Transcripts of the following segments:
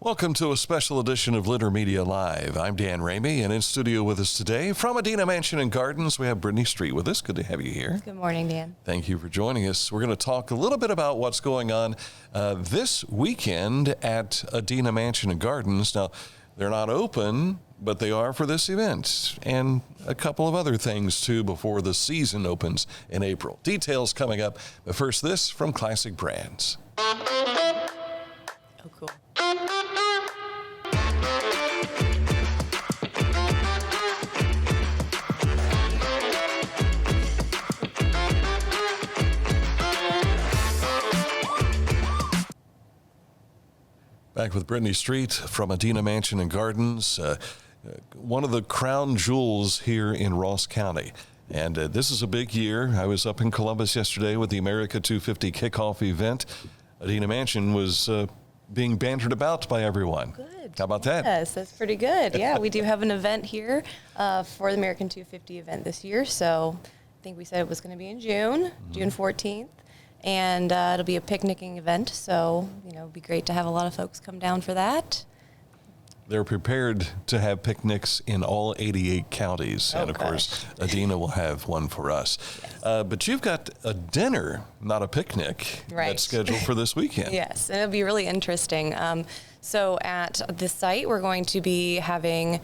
Welcome to a special edition of Litter Media Live. I'm Dan Ramey, and in studio with us today from Adena Mansion Gardens, we have Brittney Street with us. Good to have you here. Good morning, Dan. Thank you for joining us. We're going to talk a little bit about what's going on this weekend at Adena Mansion Gardens. Now, they're not open, but they are for this event and a couple of other things, too, before the season opens in April. Details coming up, but first this from Classic Brands. Oh, cool. Back with Brittney Street from Adena Mansion Gardens, one of the crown jewels here in Ross County. And this is a big year. I was up in Columbus yesterday with the America 250 kickoff event. Adena Mansion was being bantered about by everyone. Good. How about that? Yes, that's pretty good. Yeah, we do have an event here for the American 250 event this year. So I think we said it was going to be in June 14th. And it'll be a picnicking event, so, it'd be great to have a lot of folks come down for that. They're prepared to have picnics in all 88 counties. And, of course, Adena will have one for us. Yes. But you've got a dinner, not a picnic, that's scheduled for this weekend. Yes, and it'll be really interesting. So at the site, we're going to be having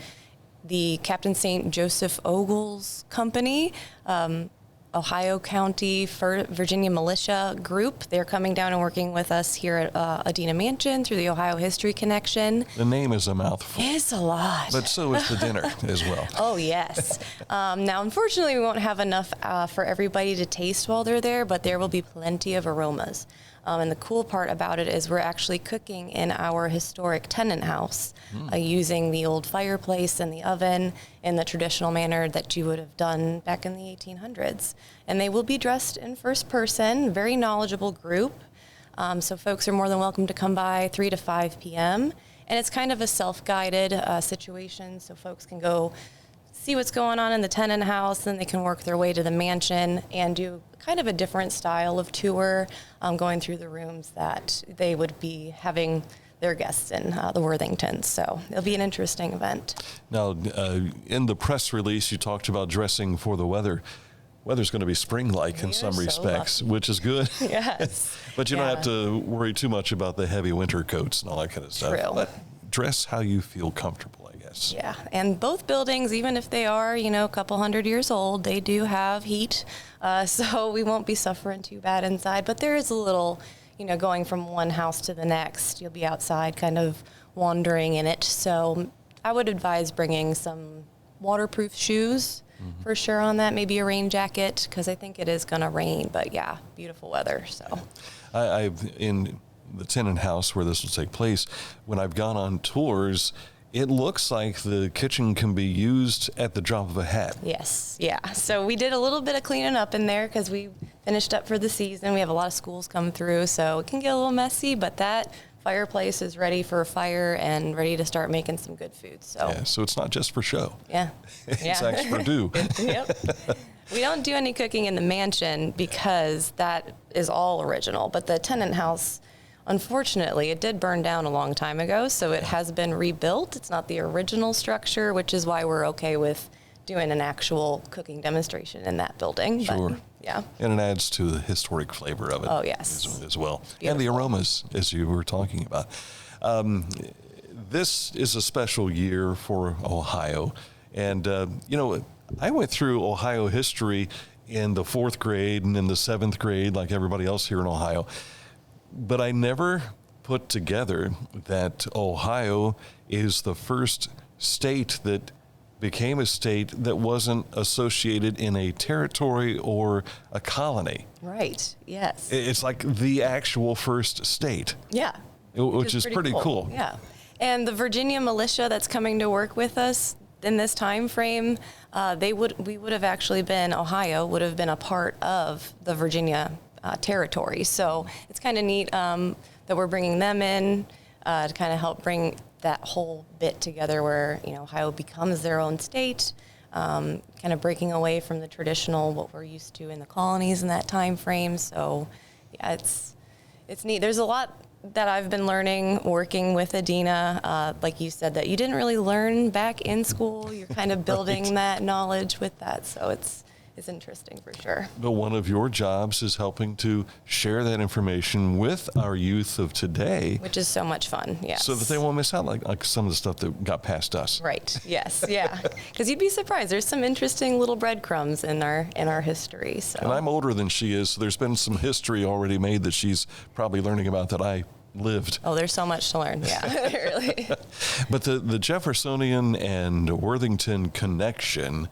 the Captain St. Joseph Ogle's company, Ohio County Virginia Militia group. They're coming down and working with us here at Adena Mansion through the Ohio History Connection. The name is a mouthful. It's a lot. But so is the dinner as well. Oh, yes. Now, unfortunately, we won't have enough for everybody to taste while they're there, but there will be plenty of aromas. And the cool part about it is we're actually cooking in our historic tenant house using the old fireplace and the oven in the traditional manner that you would have done back in the 1800s. And they will be dressed in first person, very knowledgeable group. So folks are more than welcome to come by 3 to 5 p.m. And it's kind of a self-guided situation, so folks can go see what's going on in the tenant house, then they can work their way to the mansion and do kind of a different style of tour, going through the rooms that they would be having their guests in, the Worthingtons. So it'll be an interesting event. Now, in the press release, you talked about dressing for the weather. Weather's going to be spring-like in some respects, which is good. Yes. But you don't have to worry too much about the heavy winter coats and all that kind of stuff. True. But dress how you feel comfortable, I guess. Yeah, and both buildings, even if they are, a couple hundred years old, they do have heat, so we won't be suffering too bad inside. But there is a little, going from one house to the next, you'll be outside kind of wandering in it. So I would advise bringing some waterproof shoes for sure on that, maybe a rain jacket, because I think it is going to rain. But yeah, beautiful weather. So I've in the tenant house where this will take place, when I've gone on tours, it looks like the kitchen can be used at the drop of a hat. Yes, yeah. So we did a little bit of cleaning up in there because we finished up for the season. We have a lot of schools come through, so it can get a little messy, but that fireplace is ready for a fire and ready to start making some good food. So so it's not just for show. Yeah. It's actually for do. Yep. We don't do any cooking in the mansion because that is all original, but the tenant house, unfortunately, it did burn down a long time ago, so it has been rebuilt. It's not the original structure, which is why we're okay with doing an actual cooking demonstration in that building. Sure. But, yeah. And it adds to the historic flavor of it. Oh, yes. As well. Beautiful. And the aromas, as you were talking about. This is a special year for Ohio. And, I went through Ohio history in the 4th grade and in the 7th grade, like everybody else here in Ohio. But I never put together that Ohio is the first state that became a state that wasn't associated in a territory or a colony. Right, yes. It's like the actual first state. Yeah. Which is pretty cool. Yeah. And the Virginia Militia that's coming to work with us in this time frame, Ohio would have been a part of the Virginia territory. So it's kind of neat that we're bringing them in to kind of help bring that whole bit together where, Ohio becomes their own state, kind of breaking away from the traditional, what we're used to in the colonies in that time frame. So yeah, it's neat. There's a lot that I've been learning working with Adena, like you said, that you didn't really learn back in school. You're kind of building that knowledge with that. So it's interesting for sure. But one of your jobs is helping to share that information with our youth of today. Which is so much fun, yes. So that they won't miss out like some of the stuff that got past us. Right, yes, yeah. Because you'd be surprised. There's some interesting little breadcrumbs in our history. So. And I'm older than she is, so there's been some history already made that she's probably learning about that I lived. Oh, there's so much to learn, yeah, really. But the Jeffersonian and Worthington connection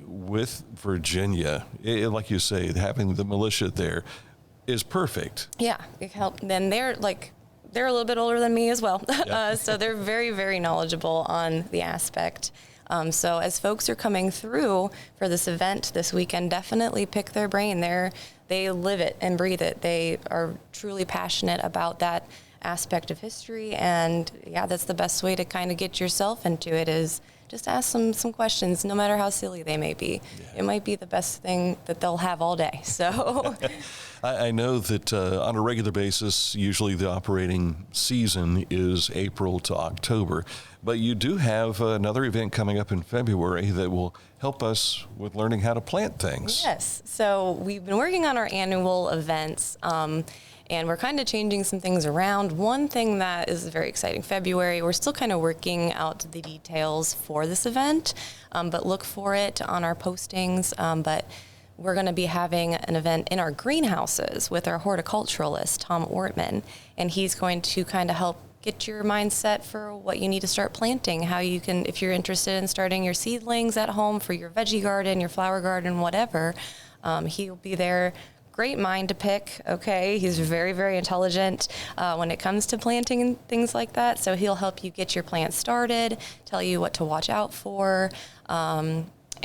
with Virginia, like you say, having the militia there is perfect. Yeah, it helped. Then they're a little bit older than me as well. Yeah. So they're very, very knowledgeable on the aspect. So as folks are coming through for this event this weekend, definitely pick their brain. They live it and breathe it. They are truly passionate about that aspect of history. And yeah, that's the best way to kind of get yourself into it, is just ask some questions, no matter how silly they may be. Yeah. It might be the best thing that they'll have all day. So I know that on a regular basis, usually the operating season is April to October, but you do have another event coming up in February that will help us with learning how to plant things. Yes. So we've been working on our annual events, and we're kind of changing some things around. One thing that is very exciting, February, we're still kind of working out the details for this event, but look for it on our postings. But we're going to be having an event in our greenhouses with our horticulturalist, Tom Ortman, and he's going to kind of help get your mindset for what you need to start planting, how you can, if you're interested in starting your seedlings at home for your veggie garden, your flower garden, whatever, he'll be there. Great mind to pick, okay? He's very, very intelligent when it comes to planting and things like that. So he'll help you get your plants started, tell you what to watch out for,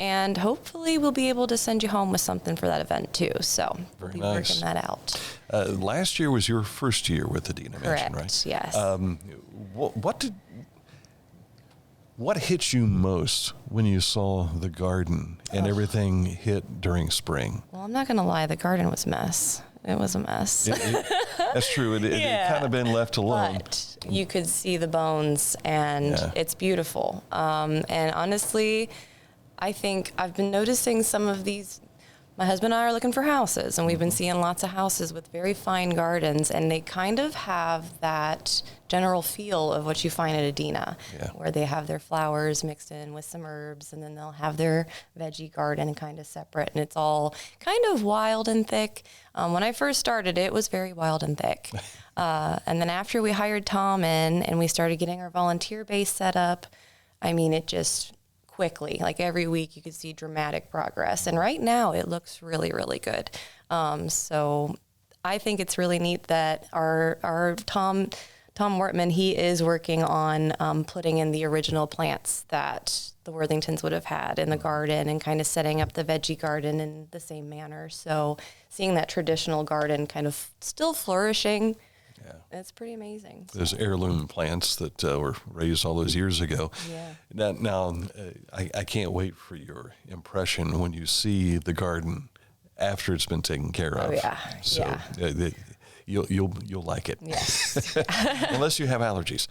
and hopefully we'll be able to send you home with something for that event too. So we'll be working that out. Last year was your first year with Adena Mansion, right? Yes. What hit you most when you saw the garden and everything hit during spring? Well, I'm not going to lie. The garden was a mess. It was a mess. That's true. It kind of been left alone. But you could see the bones, and it's beautiful. And honestly, I think I've been noticing some of these. My husband and I are looking for houses, and we've been seeing lots of houses with very fine gardens, and they kind of have that general feel of what you find at Adena, where they have their flowers mixed in with some herbs, and then they'll have their veggie garden kind of separate, and it's all kind of wild and thick. When I first started, it was very wild and thick. And then after we hired Tom in and we started getting our volunteer base set up, I mean, it just quickly, like every week you could see dramatic progress. And right now it looks really, really good. So I think it's really neat that our Tom Wortman, he is working on putting in the original plants that the Worthingtons would have had in the garden and kind of setting up the veggie garden in the same manner. So seeing that traditional garden kind of still flourishing, it's pretty amazing. Those heirloom plants that were raised all those years ago. Yeah. Now I can't wait for your impression when you see the garden after it's been taken care of. Oh yeah. So you'll like it. Yes. Unless you have allergies.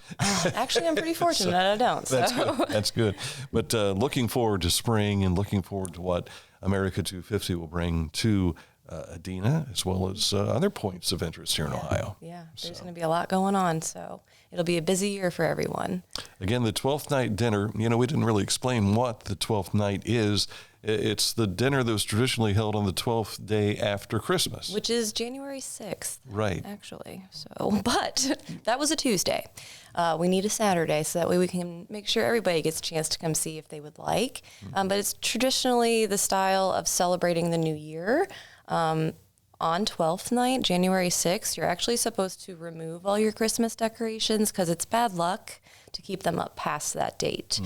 Actually, I'm pretty fortunate that I don't. So. That's good. But looking forward to spring and looking forward to what America 250 will bring to Adena, as well as other points of interest here in Ohio. Yeah, there's going to be a lot going on, so it'll be a busy year for everyone. Again, the 12th Night dinner, we didn't really explain what the 12th Night is. It's the dinner that was traditionally held on the 12th day after Christmas. Which is January 6th. Right. Actually. So, but that was a Tuesday. We need a Saturday so that way we can make sure everybody gets a chance to come see if they would like. But it's traditionally the style of celebrating the new year. On 12th night, January 6th, you're actually supposed to remove all your Christmas decorations because it's bad luck to keep them up past that date.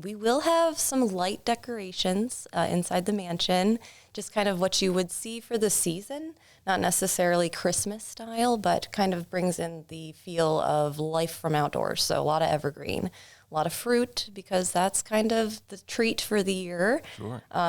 We will have some light decorations inside the mansion, just kind of what you would see for the season, not necessarily Christmas style, but kind of brings in the feel of life from outdoors. So a lot of evergreen. A lot of fruit because that's kind of the treat for the year,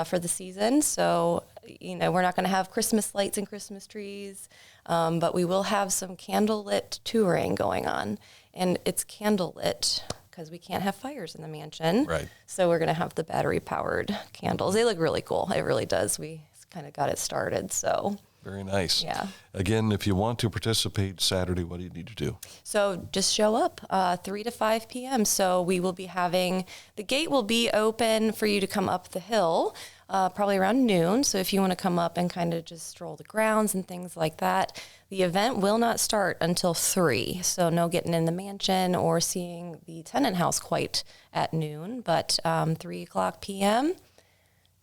for the season. So, we're not going to have Christmas lights and Christmas trees. But we will have some candlelit touring going on, and it's candlelit because we can't have fires in the mansion. Right. So we're going to have the battery-powered candles. They look really cool. It really does. We kind of got it started, so. Very nice. Yeah. Again, if you want to participate Saturday, what do you need to do? So just show up 3 to 5 p.m. So we will be having, the gate will be open for you to come up the hill probably around noon. So if you want to come up and kind of just stroll the grounds and things like that, the event will not start until 3. So no getting in the mansion or seeing the tenant house quite at noon, but 3 o'clock p.m.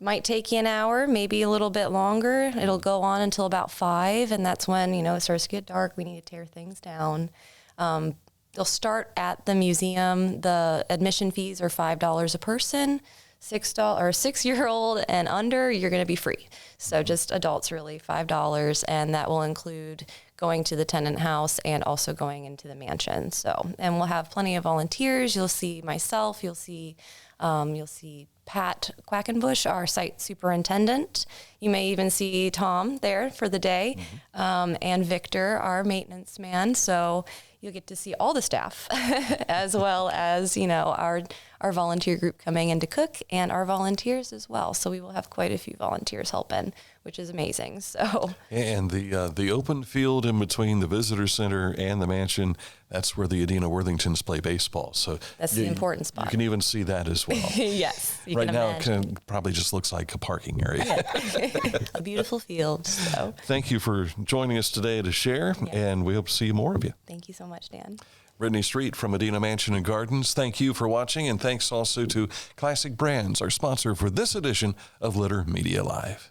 Might take you an hour, maybe a little bit longer. It'll go on until about 5, and that's when, it starts to get dark. We need to tear things down. They'll start at the museum. The admission fees are $5 a person. $6 or 6-year-old and under, you're going to be free. So just adults, really, $5, and that will include going to the tenant house and also going into the mansion. So, and we'll have plenty of volunteers. You'll see myself. You'll see Pat Quackenbush, our site superintendent. You may even see Tom there for the day, and Victor, our maintenance man. So you'll get to see all the staff as well as, our volunteer group coming in to cook and our volunteers as well. So we will have quite a few volunteers helping, which is amazing. So, and the open field in between the visitor center and the mansion, that's where the Adena Worthingtons play baseball. So that's the important spot. You can even see that as well. Yes. Right now, it probably just looks like a parking area. A beautiful field. So thank you for joining us today to share, and we hope to see more of you. Thank you so much, Dan. Brittney Street from Adena Mansion Gardens, thank you for watching, and thanks also to Classic Brands, our sponsor for this edition of Litter Media Live.